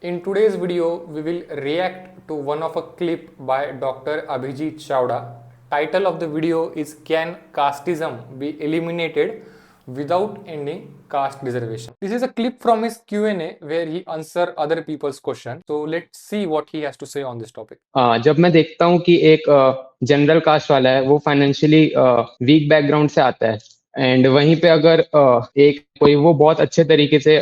In today's video, we will react to one of a clip by Dr. Abhijit Chawda. Title of the video is Can Casteism Be Eliminated Without Ending Caste Reservation? This is a clip from his Q&A where he answer other people's question. So let's see what he has to say on this topic. जब मैं देखता हूँ कि एक general caste वाला है वो financially week background से आता है एंड वहीं पे अगर एक कोई वो बहुत अच्छे तरीके से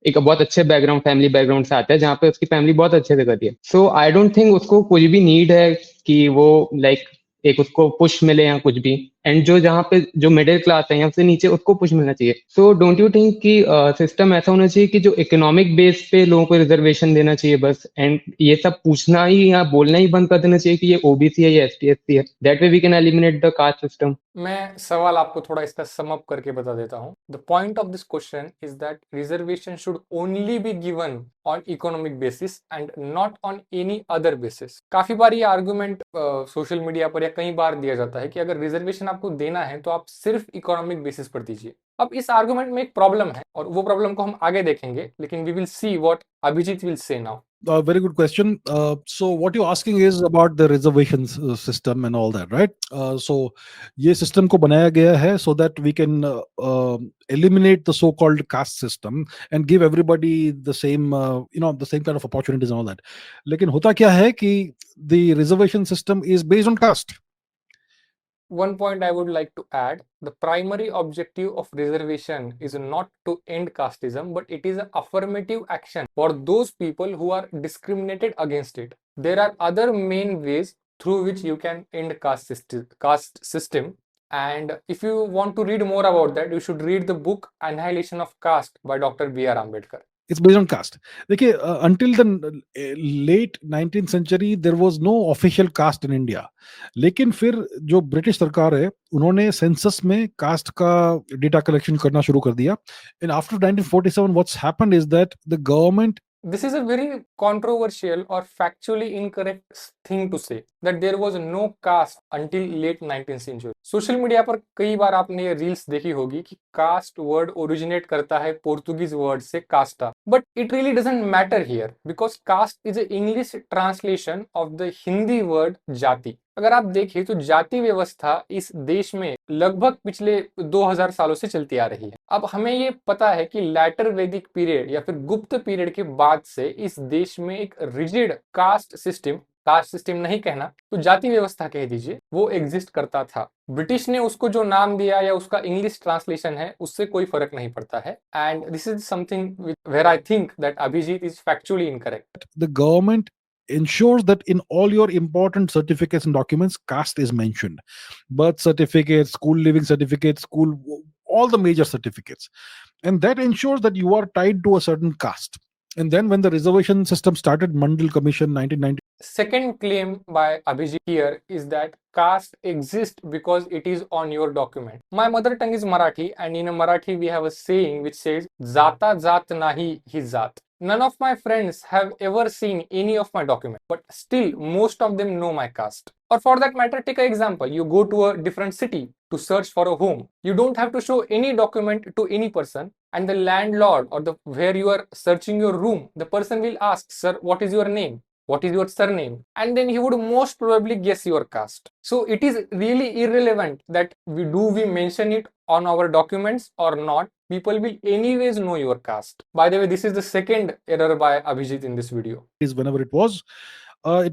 एक बहुत अच्छे बैकग्राउंड फैमिली बैकग्राउंड से आता है जहाँ पे उसकी फैमिली बहुत अच्छे से करती है सो आई डोंट थिंक उसको कुछ भी नीड है कि वो लाइक एक उसको पुश मिले या कुछ भी एंड जो जहाँ पे जो मिडिल क्लास है या उससे नीचे उसको पुश मिलना चाहिए सो डोंट यू थिंक कि सिस्टम ऐसा होना चाहिए कि जो इकोनॉमिक बेस पे लोगों को रिजर्वेशन देना चाहिए बस एंड ये सब पूछना ही या बोलना ही बंद कर देना चाहिए कि ये ओबीसी है या एसटी है that way we can eliminate the caste system मैं सवाल आपको थोड़ा इसका सम अप करके बता देता हूँ. The point of this question is that reservation should only be given on economic basis and not on any other basis. काफी बार ये आर्गुमेंट सोशल मीडिया पर या कई बार दिया जाता है कि अगर रिजर्वेशन आपको देना है तो आप सिर्फ इकोनॉमिक बेसिस पर दीजिए. अब इस आर्गुमेंट में एक प्रॉब्लम है और वो प्रॉब्लम को हम आगे देखेंगे, लेकिन we will see what Abhijit will say now. Very good question. So what you're asking is about the reservations system and all that, right? So ये system को बनाया गया है so that we can eliminate the so-called caste system and give everybody the same, the same kind of opportunities and all that. लेकिन होता क्या है कि the reservation system is based on caste. One point I would like to add, the primary objective of reservation is not to end casteism, but it is an affirmative action for those people who are discriminated against it. There are other main ways through which you can end caste system. And if you want to read more about that, you should read the book Annihilation of Caste by Dr. B.R. Ambedkar. It's based on caste. देखिए until the late 19th century there was no official caste in India. लेकिन फिर जो British सरकार है उन्होंने census में cast का data collection करना शुरू कर दिया. And after 1947 what's happened is that the government. This is a very controversial or factually incorrect thing to say that there was no caste until late 19th century. Social media पर कई बार आपने ये reels देखी होगी कि cast word originate करता है Portuguese word से कास्टा, but it really doesn't matter here because caste is a English translation of the Hindi word jati. अगर आप देखें तो जाति व्यवस्था इस देश में लगभग पिछले 2000 सालों से चलती आ रही है. अब हमें ये पता है कि लैटर वैदिक पीरियड या फिर गुप्त पीरियड के बाद से इस देश में एक रिजिड कास्ट सिस्टम नहीं कहना तो जाति व्यवस्था कह दीजिए, वो एग्जिस्ट करता था. ब्रिटिश ने उसको जो नाम दिया या उसका इंग्लिश ट्रांसलेशन है उससे कोई फर्क नहीं पड़ता है. And this is something where I think that Abhijit is factually incorrect. The government ensures that in all your important certificates and documents caste is mentioned. Birth certificates, school living certificates, all the major certificates, and that ensures that you are tied to a certain caste. And then when the reservation system started, Mandal Commission 1990. Second claim by Abhijit here is that caste exists because it is on your document. My mother tongue is Marathi, and in Marathi we have a saying which says "Zata zat nahi hi zat." None of my friends have ever seen any of my documents, but still most of them know my caste. Or for that matter, take an example. You go to a different city to search for a home. You don't have to show any document to any person, and the landlord or where you are searching your room, the person will ask, "Sir, what is your name? What is your surname?" And then he would most probably guess your caste. So it is really irrelevant that we mention it on our documents or not. People will anyways know your caste. By the way, this is the second error by Abhijit in this video. Is whenever it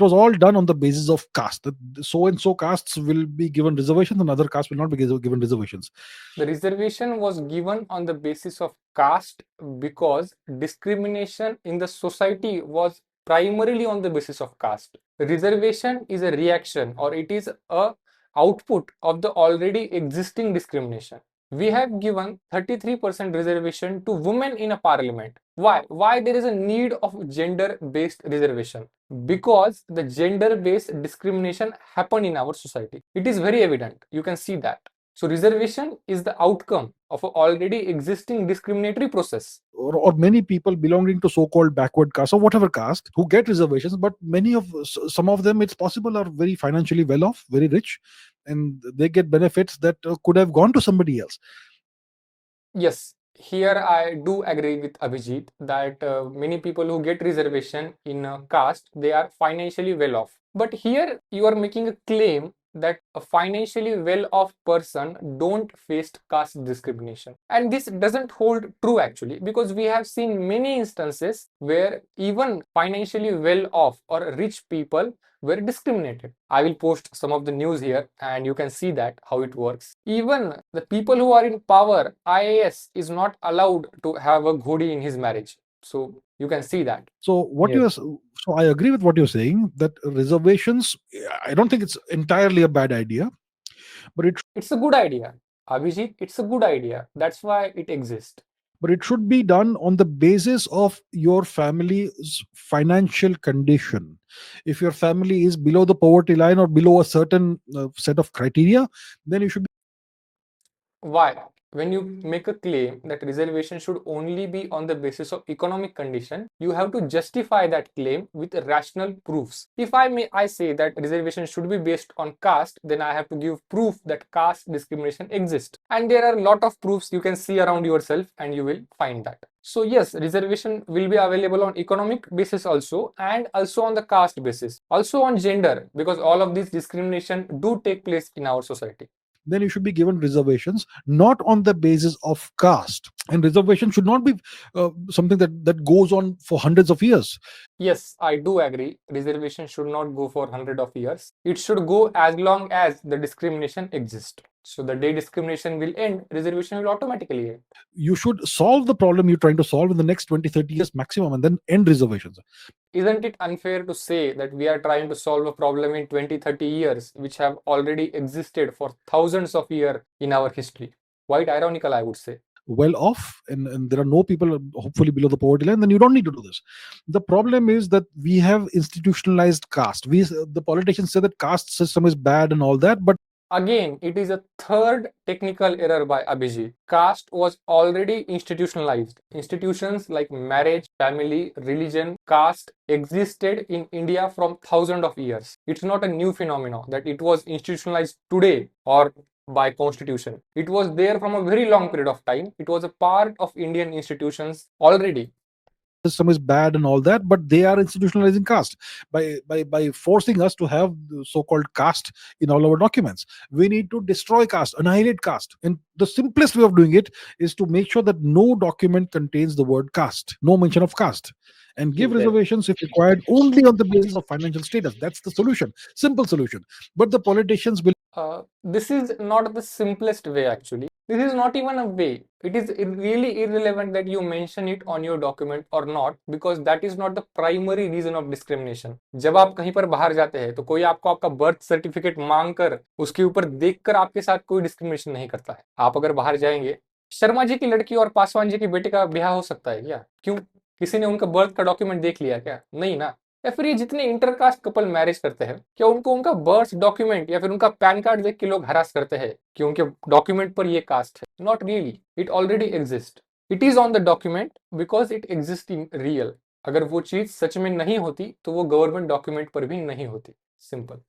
was all done on the basis of caste. That so and so castes will be given reservations and other castes will not be given reservations. The reservation was given on the basis of caste because discrimination in the society was primarily on the basis of caste. Reservation is a reaction or it is a output of the already existing discrimination. We have given 33% reservation to women in a parliament. Why? Why there is a need of gender-based reservation? Because the gender-based discrimination happened in our society. It is very evident. You can see that. So reservation is the outcome of an already existing discriminatory process. Or many people belonging to so-called backward caste or whatever caste who get reservations, but some of them, it's possible, are very financially well off, very rich, and they get benefits that could have gone to somebody else. Yes, here I do agree with Abhijit that many people who get reservation in caste, they are financially well off. But here you are making a claim that a financially well-off person don't face caste discrimination. And this doesn't hold true actually, because we have seen many instances where even financially well-off or rich people were discriminated. I will post some of the news here and you can see that how it works. Even the people who are in power, IAS is not allowed to have a ghodi in his marriage. So you can see that. So what Yes. so I agree with what you're saying, that reservations, I don't think it's entirely a bad idea, but It's a good idea. Abhijit, it's a good idea. That's why it exists. it should be done on the basis of your family's financial condition. If your family is below the poverty line or below a certain set of criteria, then you should be. Why? When you make a claim that reservation should only be on the basis of economic condition, you have to justify that claim with rational proofs. If I say that reservation should be based on caste, then I have to give proof that caste discrimination exists. And there are a lot of proofs you can see around yourself and you will find that. So yes, reservation will be available on economic basis also, and also on the caste basis, also on gender, because all of these discrimination do take place in our society. Then you should be given reservations not on the basis of caste, and reservation should not be something that goes on for hundreds of years. Yes, I do agree. Reservation should not go for 100 of years. It should go as long as the discrimination exists. So the day discrimination will end, reservation will automatically end. You should solve the problem you're trying to solve in the next 20-30 years maximum, and then end reservations. Isn't it unfair to say that we are trying to solve a problem in 20-30 years which have already existed for thousands of years in our history? Quite ironical, I would say. Well off, and there are no people hopefully below the poverty line, then you don't need to do this. The problem is that we have institutionalized caste. The politicians say that caste system is bad and all that, but Again, it is a third technical error by Abhijit. Caste was already institutionalized. Institutions like marriage, family, religion, caste existed in India from thousands of years. It's not a new phenomenon that it was institutionalized today or by constitution. It was there from a very long period of time. It was a part of Indian institutions already. system is bad and all that, but they are institutionalizing caste by forcing us to have the so-called caste in all our documents. We need to destroy caste, annihilate caste, and the simplest way of doing it is to make sure that no document contains the word caste, no mention of caste, and give Exactly. reservations if required only on the basis of financial status. That's the solution, simple solution. But the politicians will. This is not the simplest way actually. This is not even a way. It is really irrelevant that you mention it on your document or not, because that is not the primary reason of discrimination. जब आप कहीं पर बाहर जाते हैं तो कोई आपको आपका बर्थ सर्टिफिकेट मांगकर उसके ऊपर देखकर आपके साथ कोई डिस्क्रिमिनेशन नहीं करता है. आप अगर बाहर जाएंगे, शर्मा जी की लड़की और पासवान जी के बेटे का ब्याह हो सकता है क्या? क्यों? किसी ने उनका बर्थ का डॉक्यूमेंट देख लिया क्या? नहीं ना. या फिर ये जितने इंटरकास्ट कपल मैरिज करते हैं, क्या उनको उनका बर्थ डॉक्यूमेंट या फिर उनका पैन कार्ड देख के लोग हरास करते हैं कि उनके डॉक्यूमेंट पर ये कास्ट है? Not really. It already exist. It is on the document because it exist in real. अगर वो चीज सच में नहीं होती तो वो गवर्नमेंट डॉक्यूमेंट पर भी नहीं होती. Simple.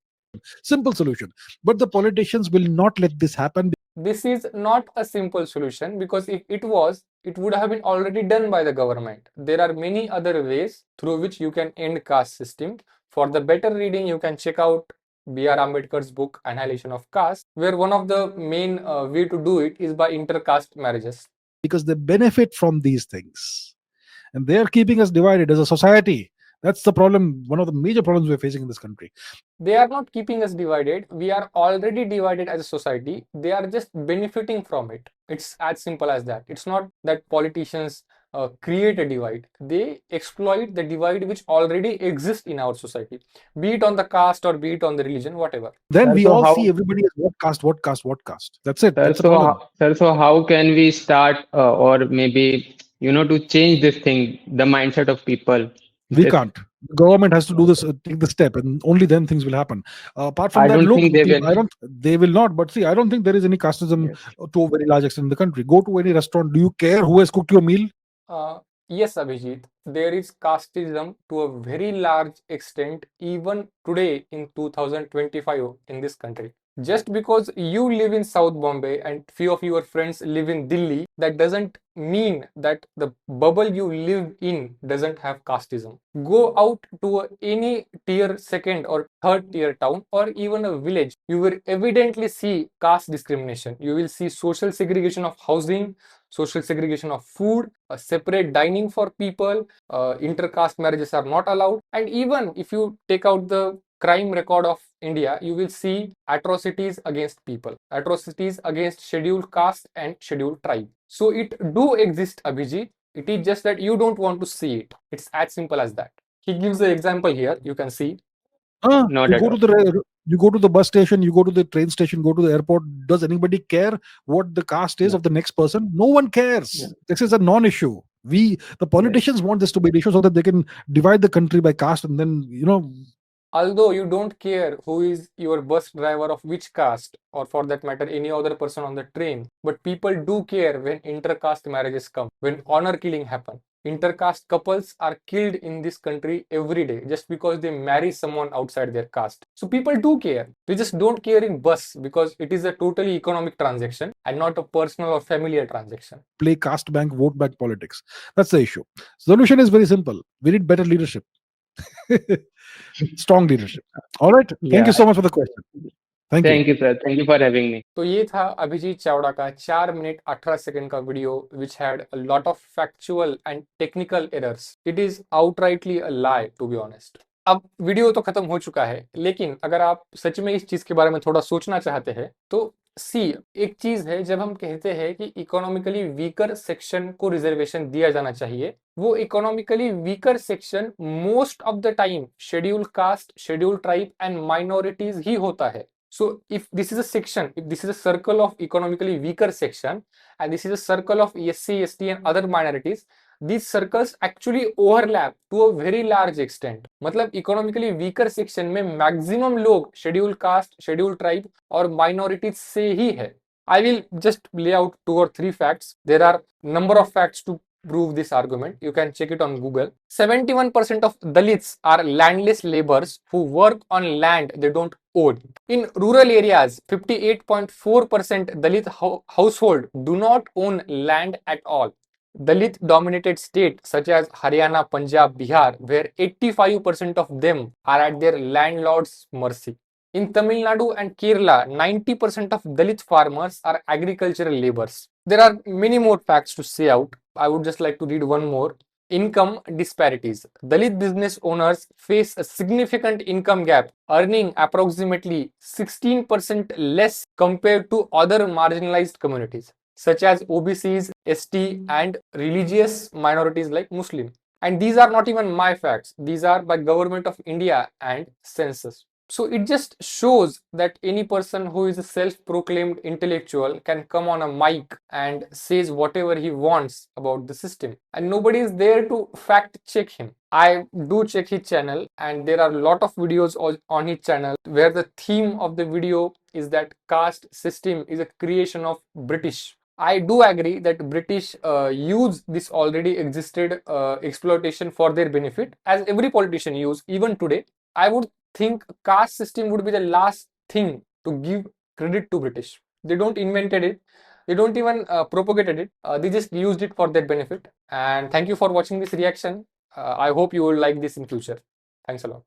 Simple solution. But the politicians will not let this happen. This is not a simple solution, because if it was, it would have been already done by the government. There are many other ways through which you can end caste system. For the better reading, you can check out B.R. Ambedkar's book Annihilation of Caste, where one of the main way to do it is by intercaste marriages. Because they benefit from these things, and they are keeping us divided as a society. That's the problem, one of the major problems we're facing in this country. They are not keeping us divided. We are already divided as a society. They are just benefiting from it. It's as simple as that. It's not that politicians create a divide. They exploit the divide which already exists in our society, be it on the caste or be it on the religion, whatever. Then Sir, we so all how- see everybody as what caste, what caste, what caste. That's it. Sir, That's the problem. so how can we start, or maybe, to change this thing, the mindset of people? We If- can't. The government has to do this, take the step, and only then things will happen. Apart from I that, don't look, think they will. they will not. But see, I don't think there is any casteism Yes. to a very large extent in the country. Go to any restaurant. Do you care who has cooked your meal? Yes, Abhijit, there is casteism to a very large extent even today in 2025 in this country. Just because you live in South Bombay and few of your friends live in Delhi, that doesn't mean that the bubble you live in doesn't have casteism. Go out to any tier second or third tier town or even a village, you will evidently see caste discrimination. You will see social segregation of housing, social segregation of food, a separate dining for people, intercaste marriages are not allowed, and even if you take out the crime record of India, you will see atrocities against people, atrocities against scheduled caste and scheduled tribe. So it do exist, Abhijit. It is just that you don't want to see it. It's as simple as that. He gives the example here. You can see. Not You at go all. to you go to the bus station, you go to the train station, go to the airport. Does anybody care what the caste is No. of the next person? No one cares. Yeah. This is a non-issue. The politicians want this to be an issue so that they can divide the country by caste, and then Although you don't care who is your bus driver of which caste, or for that matter, any other person on the train, but people do care when intercaste marriages come, when honor killing happen. Intercaste couples are killed in this country every day just because they marry someone outside their caste. So people do care. They just don't care in bus because it is a totally economic transaction and not a personal or familiar transaction. play caste bank, vote bank politics. That's the issue. Solution is very simple. We need better leadership. Strong leadership. All right. Thank Yeah. you so much for the question. Thank you. Thank you, sir. Thank you for having me. तो ये था अभिजीत चावड़ा का 4 minute 18 second का video which had a lot of factual and technical errors. It is outrightly a lie to be honest. अब video तो खत्म हो चुका है, लेकिन अगर आप सच में इस चीज के बारे में थोड़ा सोचना चाहते हैं तो सी एक चीज है, जब हम कहते हैं कि इकोनॉमिकली वीकर सेक्शन को रिजर्वेशन दिया जाना चाहिए, वो economically weaker section most of the time schedule caste, schedule tribe and minorities ही होता है. So if this is a section, if this is a circle of economically weaker section and this is a circle of SC, ST and other minorities, these circles actually overlap to a very large extent. मतलब economically weaker section में maximum लोग schedule caste, schedule tribe और minorities से ही है. I will just lay out 2 or 3 facts. There are number of facts to prove this argument. You can check it on Google. 71% of Dalits are landless laborers who work on land they don't own. In rural areas, 58.4% Dalit household do not own land at all. Dalit dominated states such as Haryana, Punjab, Bihar, where 85% of them are at their landlord's mercy. In Tamil Nadu and Kerala, 90% of Dalit farmers are agricultural laborers. There are many more facts to say out. I would just like to read one more. Income disparities. Dalit business owners face a significant income gap, earning approximately 16% less compared to other marginalized communities, such as OBCs, ST, and religious minorities like Muslim. And these are not even my facts. These are by Government of India and Census. So it just shows that any person who is a self-proclaimed intellectual can come on a mic and says whatever he wants about the system, and nobody is there to fact check him. I do check his channel and there are a lot of videos on his channel where the theme of the video is that caste system is a creation of British. I do agree that British use this already existed exploitation for their benefit, as every politician use even today. I would think caste system would be the last thing to give credit to British. They don't invented it. They don't even propagated it. They just used it for their benefit. And thank you for watching this reaction. I hope you will like this in future. Thanks a lot.